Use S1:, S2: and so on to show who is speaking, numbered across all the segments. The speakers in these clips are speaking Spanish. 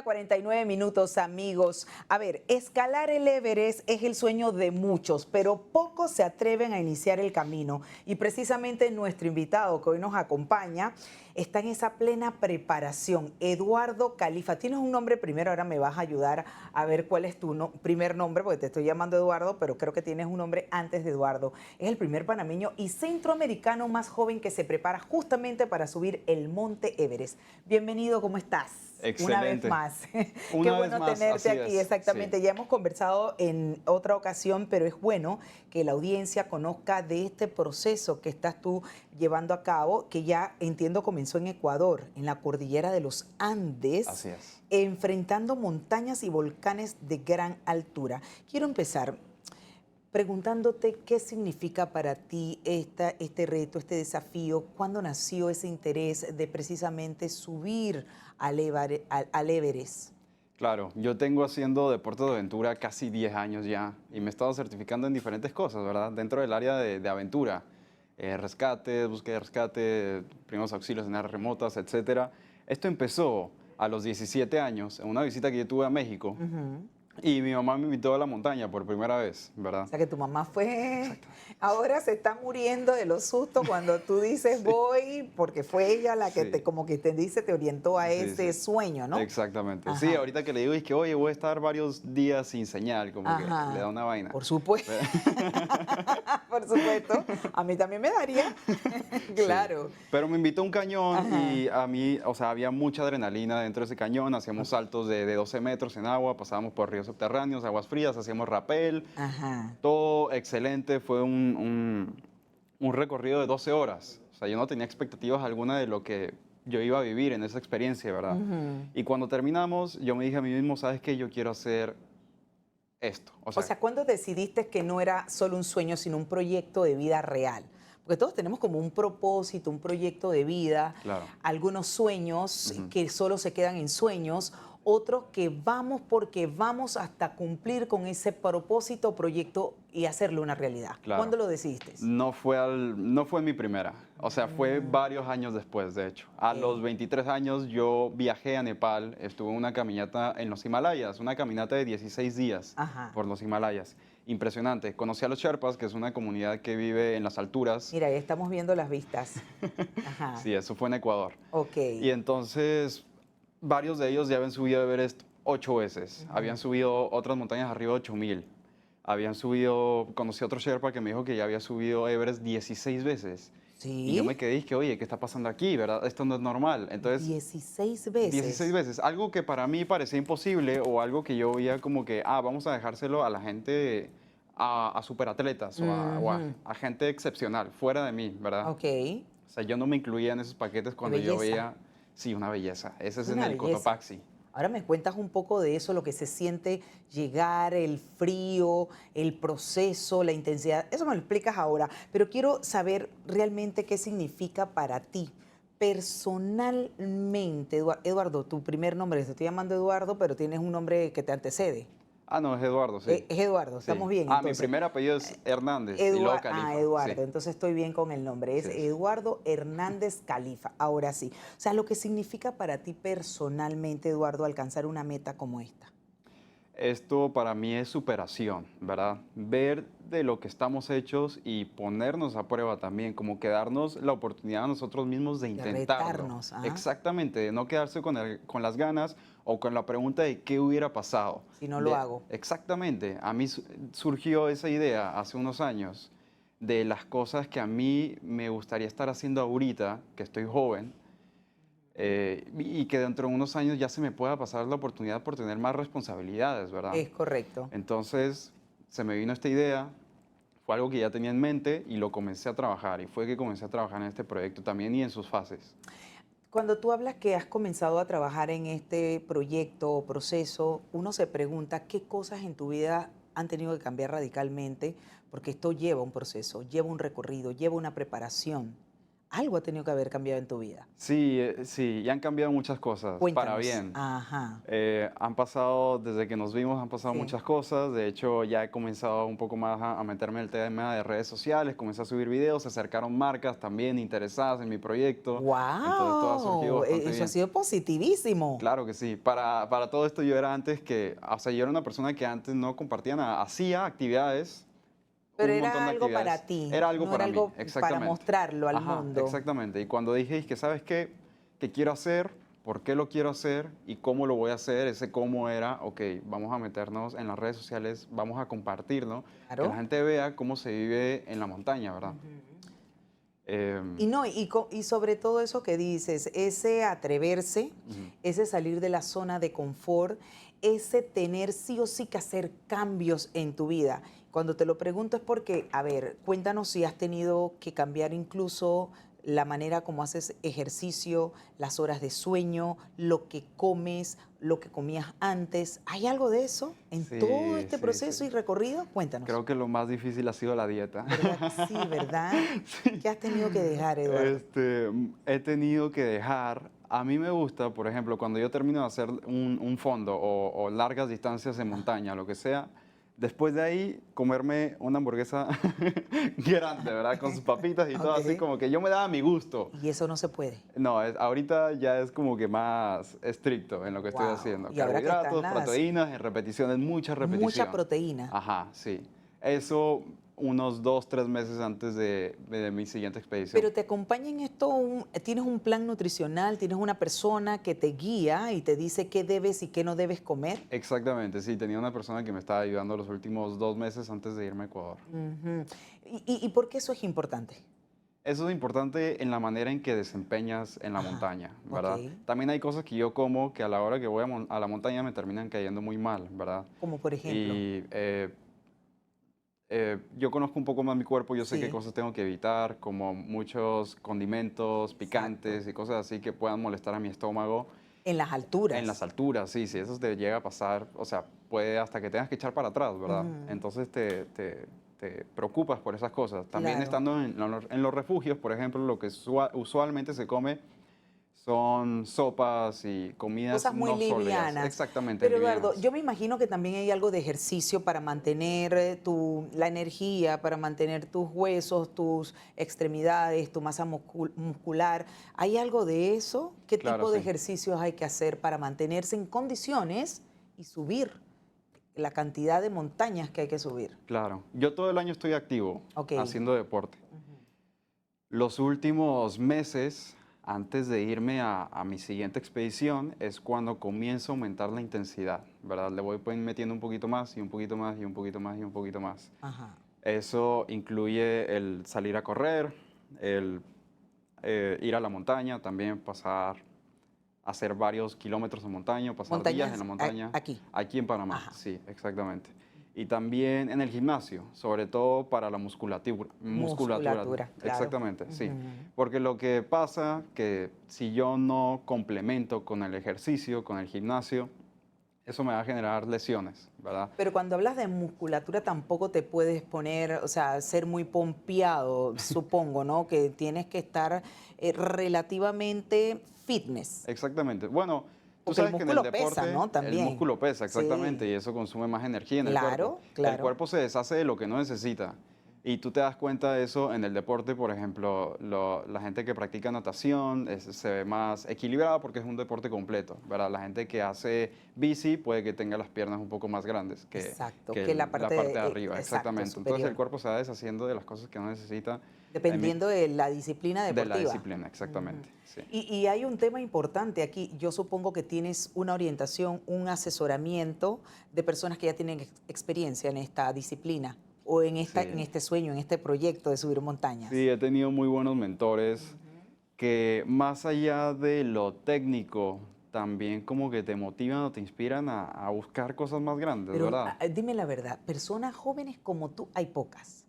S1: 1:49, amigos. A ver, escalar el Everest es el sueño de muchos, pero pocos se atreven a iniciar el camino. Y precisamente nuestro invitado que hoy nos acompaña está en esa plena preparación. Eduardo Califa. Tienes un nombre primero, ahora me vas a ayudar a ver cuál es tu primer nombre, porque te estoy llamando Eduardo, pero creo que tienes un nombre antes de Eduardo. Es el primer panameño y centroamericano más joven que se prepara justamente para subir el Monte Everest. Bienvenido, ¿cómo estás?
S2: Excelente.
S1: Una vez más. Qué
S2: Una vez
S1: bueno
S2: más,
S1: tenerte
S2: así
S1: aquí,
S2: es,
S1: exactamente.
S2: sí.
S1: Ya hemos conversado en otra ocasión, pero es bueno que la audiencia conozca de este proceso que estás tú llevando a cabo, que ya entiendo comenzó en Ecuador, en la cordillera de los Andes,
S2: Así es.
S1: enfrentando montañas y volcanes de gran altura. Quiero empezar preguntándote qué significa para ti este reto, este desafío, cuándo nació ese interés de precisamente subir al Everest.
S2: Claro, yo tengo haciendo deportes de aventura casi 10 años ya y me he estado certificando en diferentes cosas, ¿verdad? Dentro del área de aventura, rescate, búsqueda de rescate, primeros auxilios en áreas remotas, etcétera. Esto empezó a los 17 años en una visita que yo tuve a México.
S1: Ujú.
S2: Y mi mamá me invitó a la montaña por primera vez, ¿verdad?
S1: O sea que tu mamá fue,
S2: Exacto.
S1: ahora se está muriendo de los sustos cuando tú dices
S2: Sí,
S1: voy, porque fue ella la que
S2: sí,
S1: te, como que te dice, te orientó a
S2: sí,
S1: ese
S2: sí.
S1: sueño, ¿no?
S2: Exactamente. Sí,
S1: Ajá,
S2: ahorita que le digo es que, oye, voy a estar varios días sin señal, como que le da
S1: ajá,
S2: una vaina.
S1: por supuesto,
S2: Pero-
S1: por supuesto, a mí también me daría,
S2: Sí,
S1: claro,
S2: pero me invitó a un cañón
S1: ajá,
S2: y a mí, o sea, había mucha adrenalina dentro de ese cañón, hacíamos
S1: ok,
S2: saltos de 12 metros en agua, pasábamos por ríos subterráneos, aguas frías, hacíamos rapel,
S1: ajá,
S2: todo excelente, fue un recorrido de 12 horas, o sea, yo no tenía expectativas alguna de lo que yo iba a vivir en esa experiencia, ¿verdad?
S1: ujú.
S2: Y cuando terminamos, yo me dije a mí mismo, ¿sabes qué? Yo quiero hacer esto, o
S1: O
S2: sea,
S1: sea, ¿cuándo decidiste que no era solo un sueño, sino un proyecto de vida real? Porque todos tenemos como un propósito, un proyecto de vida,
S2: claro.
S1: algunos sueños
S2: Ujú.
S1: que solo se quedan en sueños, otros que vamos porque vamos hasta cumplir con ese propósito, proyecto y hacerlo una realidad.
S2: Claro.
S1: ¿Cuándo lo decidiste?
S2: No fue mi primera, o sea, fue varios años después, de hecho. A los
S1: Ok.
S2: 23 años yo viajé a Nepal, estuve en una caminata en los Himalayas, una caminata de 16 días
S1: Ajá.
S2: por los Himalayas. Impresionante. Conocí a los Sherpas, que es una comunidad que vive en las alturas.
S1: Mira, ahí estamos viendo las vistas. Ajá.
S2: Sí, eso fue en Ecuador.
S1: Ok.
S2: Y entonces, varios de ellos ya habían subido Everest 8 veces. Habían
S1: Ujú.
S2: subido otras montañas arriba de 8000. Habían subido, conocí a otro Sherpa que me dijo que ya había subido Everest 16 veces. Y yo me
S1: Sí,
S2: quedé y que, oye, ¿qué está pasando aquí? ¿Verdad? Esto no es normal. Entonces,
S1: 16
S2: 16
S1: veces.
S2: veces. Algo que para mí parecía imposible o algo que yo veía como que, vamos a dejárselo a la gente, a superatletas
S1: Ujú.
S2: a gente excepcional, fuera de mí, ¿verdad?
S1: Ok.
S2: O sea, yo no me incluía en esos paquetes
S1: Qué
S2: cuando yo
S1: belleza.
S2: veía, sí, una belleza. Ese es en
S1: Una
S2: el
S1: belleza.
S2: Cotopaxi.
S1: Ahora me cuentas un poco de eso, lo que se siente llegar, el frío, el proceso, la intensidad. Eso me lo explicas ahora, pero quiero saber realmente qué significa para ti personalmente. Eduardo, tu primer nombre, te estoy llamando Eduardo, pero tienes un nombre que te antecede.
S2: No, es Eduardo, sí.
S1: Es Eduardo,
S2: Sí.
S1: estamos bien
S2: Mi
S1: entonces.
S2: primer apellido es Hernández y luego Califa. Sí,
S1: Eduardo, entonces estoy bien con el nombre. Es
S2: sí es.
S1: Eduardo Hernández Califa. Ahora sí. O sea, lo que significa para ti personalmente, Eduardo, alcanzar una meta como esta.
S2: Esto para mí es superación, ¿verdad? Ver de lo que estamos hechos y ponernos a prueba también, como que darnos la oportunidad a nosotros mismos de
S1: De
S2: intentarlo.
S1: retarnos, ¿ah?
S2: Exactamente, de no quedarse con las ganas o con la pregunta de qué hubiera pasado.
S1: Si no lo hago.
S2: Exactamente, a mí surgió esa idea hace unos años de las cosas que a mí me gustaría estar haciendo ahorita, que estoy joven, y que dentro de unos años ya se me pueda pasar la oportunidad por tener más responsabilidades, ¿verdad?
S1: Es correcto.
S2: Entonces se me vino esta idea, fue algo que ya tenía en mente y lo comencé a trabajar y fue que comencé a trabajar en este proyecto también y en sus fases.
S1: Cuando tú hablas que has comenzado a trabajar en este proyecto o proceso, uno se pregunta qué cosas en tu vida han tenido que cambiar radicalmente, porque esto lleva un proceso, lleva un recorrido, lleva una preparación. algo ha tenido que haber cambiado en tu vida.
S2: Sí, sí, y han cambiado muchas cosas, para
S1: Cuéntanos.
S2: bien.
S1: Ajá.
S2: Han pasado, desde que nos vimos, han pasado
S1: Sí.
S2: muchas cosas. De hecho, ya he comenzado un poco más a meterme en el tema de redes sociales, comencé a subir videos, se acercaron marcas también interesadas en mi proyecto. Entonces todo ha surgido
S1: ¡Wow!
S2: bastante
S1: Eso ha
S2: bien.
S1: sido positivísimo.
S2: Claro que sí. Para todo esto yo era antes que, o sea, yo era una persona que antes no compartía nada, hacía actividades,
S1: Pero
S2: un montón
S1: era
S2: de
S1: algo para
S2: actividades.
S1: ti,
S2: Era algo
S1: no era
S2: para mí,
S1: algo para
S2: exactamente.
S1: mostrarlo al
S2: Ajá,
S1: mundo.
S2: exactamente. Y cuando dije, que ¿sabes qué? ¿Qué quiero hacer? ¿Por qué lo quiero hacer? ¿Y cómo lo voy a hacer? Ese cómo era, ok, vamos a meternos en las redes sociales, vamos a compartirlo, que la
S1: Claro.
S2: gente vea cómo se vive en la montaña, ¿verdad?
S1: Y
S2: Em,
S1: no, y sobre todo eso que dices, ese atreverse,
S2: ujú.
S1: ese salir de la zona de confort, ese tener sí o sí que hacer cambios en tu vida. Cuando te lo pregunto es porque, a ver, cuéntanos si has tenido que cambiar incluso la manera como haces ejercicio, las horas de sueño, lo que comes, lo que comías antes. ¿Hay algo de eso en todo
S2: Sí,
S1: este
S2: sí, sí.
S1: proceso y recorrido? Cuéntanos.
S2: Creo que lo más difícil ha sido la dieta.
S1: ¿Verdad que sí, verdad?
S2: Sí.
S1: ¿Qué has tenido que dejar, Eduardo?
S2: He tenido que dejar. A mí me gusta, por ejemplo, cuando yo termino de hacer un fondo o largas distancias en montaña, lo que sea, después de ahí comerme una hamburguesa grande, ¿verdad? Con sus papitas y todo así,
S1: Ok.
S2: como que yo me daba mi gusto.
S1: Y eso no se puede.
S2: No, ahorita ya es como que más estricto en lo que estoy
S1: Wow.
S2: haciendo.
S1: Y ahora que están
S2: Carbohidratos,
S1: las
S2: proteínas, en repeticiones, mucha
S1: mucha
S2: repetición.
S1: proteína.
S2: Ajá, sí. Eso unos 2, 3 meses antes de mi siguiente expedición.
S1: Pero te acompaña en esto, tienes un plan nutricional, tienes una persona que te guía y te dice qué debes y qué no debes comer.
S2: Exactamente, sí. Tenía una persona que me estaba ayudando los últimos 2 meses antes de irme a Ecuador.
S1: Ujú. ¿Y por qué eso es importante?
S2: Eso es importante en la manera en que desempeñas en la
S1: Ajá.
S2: montaña,
S1: Ok.
S2: ¿verdad? También hay cosas que yo como que a la hora que voy a la montaña me terminan cayendo muy mal, ¿verdad?
S1: Como por ejemplo.
S2: Y yo conozco un poco más mi cuerpo, yo sé qué
S1: Sí,
S2: cosas tengo que evitar, como muchos condimentos
S1: exacto.
S2: picantes y cosas así que puedan molestar a mi estómago.
S1: En las
S2: En las
S1: alturas.
S2: alturas, sí, sí, eso te llega a pasar, o sea, puede hasta que tengas que echar para atrás, ¿verdad?
S1: Ujú.
S2: Entonces te preocupas por esas cosas. También
S1: Claro.
S2: estando en los refugios, por ejemplo, lo que usualmente se come son sopas y comidas
S1: Cosas muy
S2: no sólidas,
S1: livianas.
S2: exactamente
S1: Pero Eduardo,
S2: livianas.
S1: yo me imagino que también hay algo de ejercicio para mantener la energía, para mantener tus huesos, tus extremidades, tu masa muscular. ¿Hay algo de eso? ¿Qué
S2: Claro,
S1: tipo de
S2: sí,
S1: ejercicios hay que hacer para mantenerse en condiciones y subir la cantidad de montañas que hay que subir?
S2: claro. Yo todo el año estoy activo,
S1: Ok.
S2: haciendo deporte.
S1: Ujú.
S2: Los últimos meses, antes de irme a mi siguiente expedición, es cuando comienzo a aumentar la intensidad, ¿verdad? Le voy pues, metiendo un poquito más y un poquito más y un poquito más y un poquito más.
S1: Ajá.
S2: Eso incluye el salir a correr, el ir a la montaña, también pasar, hacer varios kilómetros en montaña, pasar días en
S1: Montañas
S2: la montaña,
S1: aquí.
S2: aquí en Panamá,
S1: Ajá.
S2: sí, exactamente. Y también en el gimnasio, sobre todo para la musculatura,
S1: Musculatura, claro.
S2: exactamente, sí.
S1: Ujú.
S2: Porque lo que pasa que si yo no complemento con el ejercicio, con el gimnasio, eso me va a generar lesiones, ¿verdad?
S1: Pero cuando hablas de musculatura tampoco te puedes poner, o sea, ser muy pompeado, supongo, ¿no? Que tienes que estar relativamente fitness,
S2: Exactamente. Bueno, tú
S1: porque el
S2: sabes que en el
S1: músculo pesa,
S2: deporte
S1: ¿no?
S2: el
S1: También.
S2: músculo pesa, exactamente,
S1: Sí,
S2: y eso consume más energía en el cuerpo.
S1: claro,
S2: El
S1: claro.
S2: cuerpo se deshace de lo que no necesita. Y tú te das cuenta de eso en el deporte, por ejemplo, la gente que practica natación se ve más equilibrada porque es un deporte completo, ¿verdad? La gente que hace bici puede que tenga las piernas un poco más grandes
S1: Exacto,
S2: que
S1: que la
S2: la
S1: parte,
S2: parte de arriba,
S1: exacto,
S2: exactamente. Entonces el
S1: superior,
S2: cuerpo se va deshaciendo de las cosas que no necesita
S1: dependiendo de la disciplina
S2: de la
S1: deportiva.
S2: disciplina,
S1: Ujú.
S2: exactamente. Sí.
S1: Y hay un tema importante aquí. Yo supongo que tienes una orientación, un asesoramiento de personas que ya tienen experiencia en esta disciplina o en
S2: Sí.
S1: este sueño, en este proyecto de subir
S2: Sí,
S1: montañas.
S2: he tenido muy buenos mentores
S1: Ujú.
S2: que más allá de lo técnico, también como que te motivan o te inspiran a buscar cosas más grandes,
S1: Pero
S2: ¿verdad?
S1: dime la verdad, personas jóvenes como tú hay pocas.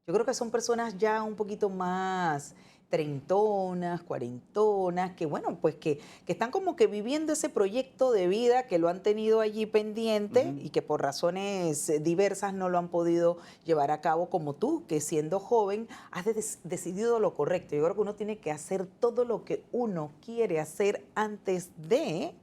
S1: Yo creo que son personas ya un poquito más treintonas, cuarentonas, que bueno, pues que están como que viviendo ese proyecto de vida que lo han tenido allí pendiente y que por razones diversas no lo han podido llevar a cabo, como tú, que siendo joven has decidido lo correcto. Yo creo que uno tiene que hacer todo lo que uno quiere hacer antes de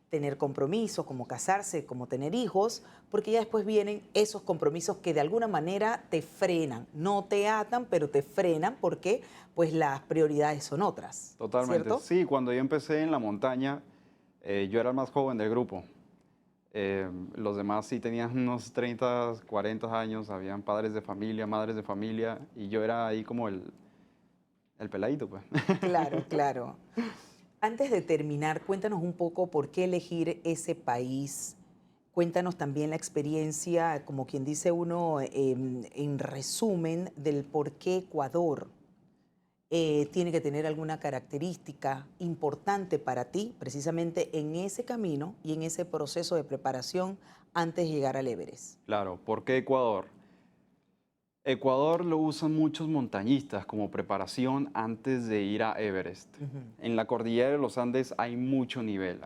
S1: tener compromisos, como casarse, como tener hijos, porque ya después vienen esos compromisos que de alguna manera te frenan, no te atan, pero te frenan porque pues las prioridades son otras,
S2: Totalmente.
S1: ¿cierto?
S2: Sí, cuando yo empecé en la montaña, yo era el más joven del grupo. Los demás sí tenían unos 30, 40 años, habían padres de familia, madres de familia, y yo era ahí como el peladito, pues.
S1: Claro, claro. Antes de terminar, cuéntanos un poco por qué elegir ese país. Cuéntanos también la experiencia, como quien dice uno, en resumen, del por qué Ecuador tiene que tener alguna característica importante para ti, precisamente en ese camino y en ese proceso de preparación antes de llegar al Everest.
S2: Claro, ¿por qué Ecuador? Ecuador lo usan muchos montañistas como preparación antes de ir a Everest.
S1: Ujú.
S2: En la cordillera de los Andes hay mucho nivel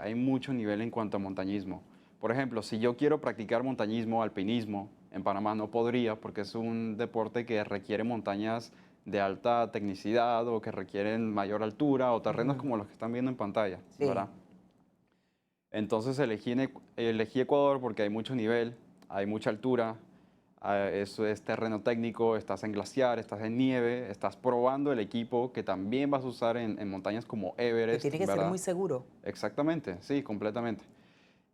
S2: en cuanto a montañismo. Por ejemplo, si yo quiero practicar montañismo, alpinismo, en Panamá no podría porque es un deporte que requiere montañas de alta tecnicidad o que requieren mayor altura o terrenos
S1: Ujú.
S2: como los que están viendo en pantalla,
S1: Sí.
S2: ¿verdad? Entonces elegí Ecuador porque hay mucho nivel, hay mucha altura, eso es terreno técnico, estás en glaciar, estás en nieve, estás probando el equipo que también vas a usar en montañas como
S1: Que
S2: Everest,
S1: tiene que ser
S2: ¿verdad?
S1: muy seguro.
S2: Exactamente, sí, completamente.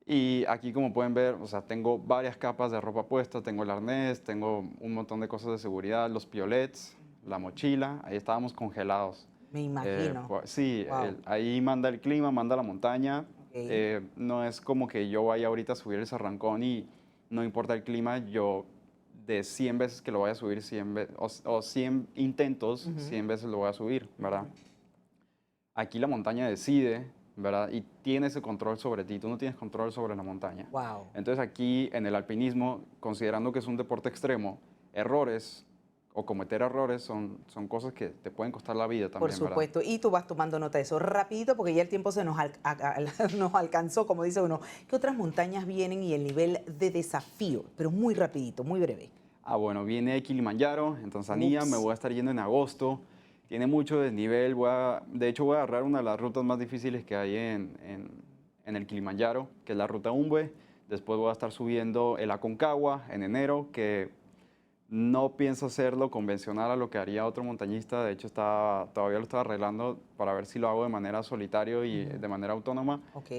S2: Y aquí como pueden ver, o sea, tengo varias capas de ropa puesta, tengo el arnés, tengo un montón de cosas de seguridad, los piolets, la mochila, ahí estábamos congelados.
S1: Me imagino.
S2: Sí,
S1: Wow.
S2: ahí manda el clima, manda la montaña.
S1: Ok.
S2: No es como que yo vaya ahorita a subir el Cerrancón y no importa el clima, yo de 100 veces que lo vaya a subir, 100 o 100 intentos,
S1: Ujú,
S2: 100 veces lo voy a subir, ¿verdad?
S1: ujú.
S2: Aquí la montaña decide, ¿verdad? Y tiene ese control sobre ti, tú no tienes control sobre la montaña.
S1: Wow.
S2: Entonces aquí en el alpinismo, considerando que es un deporte extremo, errores o cometer errores son cosas que te pueden costar la vida
S1: Por
S2: también, ¿verdad?
S1: supuesto, y tú vas tomando nota de eso rapidito porque ya el tiempo se nos alcanzó, como dice uno. ¿Qué otras montañas vienen y el nivel de desafío? Pero muy rapidito, muy breve.
S2: Ah, bueno, viene Kilimanjaro en Tanzania, me
S1: Ups.
S2: voy a estar yendo en agosto. Tiene mucho desnivel, de hecho voy a agarrar una de las rutas más difíciles que hay en el Kilimanjaro, que es la ruta Umbe. Después voy a estar subiendo el Aconcagua en enero, que no pienso hacerlo convencional a lo que haría otro montañista. De hecho, todavía lo estoy arreglando para ver si lo hago de manera solitario y
S1: Ujú.
S2: de manera autónoma.
S1: Ok.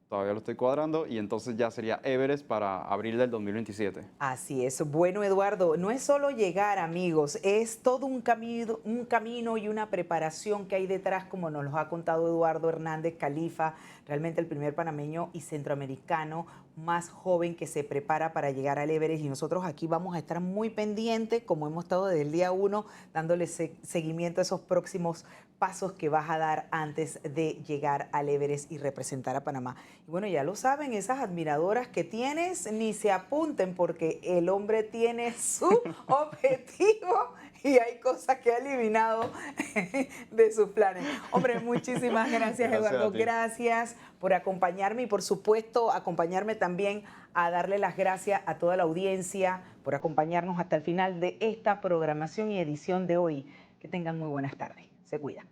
S2: Todavía lo estoy cuadrando y entonces ya sería Everest para abril del 2027.
S1: Así es. Bueno, Eduardo, no es solo llegar, amigos, es todo un camino y una preparación que hay detrás, como nos lo ha contado Eduardo Hernández Califa, realmente el primer panameño y centroamericano más joven que se prepara para llegar al Everest. Y nosotros aquí vamos a estar muy pendientes, como hemos estado desde el día 1, dándole seguimiento a esos próximos pasos que vas a dar antes de llegar al Everest y representar a Panamá. Y bueno, ya lo saben, esas admiradoras que tienes, ni se apunten porque el hombre tiene su objetivo y hay cosas que ha eliminado de sus planes. Hombre, muchísimas gracias,
S2: Gracias a
S1: Eduardo.
S2: ti.
S1: Gracias por acompañarme y por supuesto acompañarme también a darle las gracias a toda la audiencia por acompañarnos hasta el final de esta programación y edición de hoy. Que tengan muy buenas tardes. Se cuidan.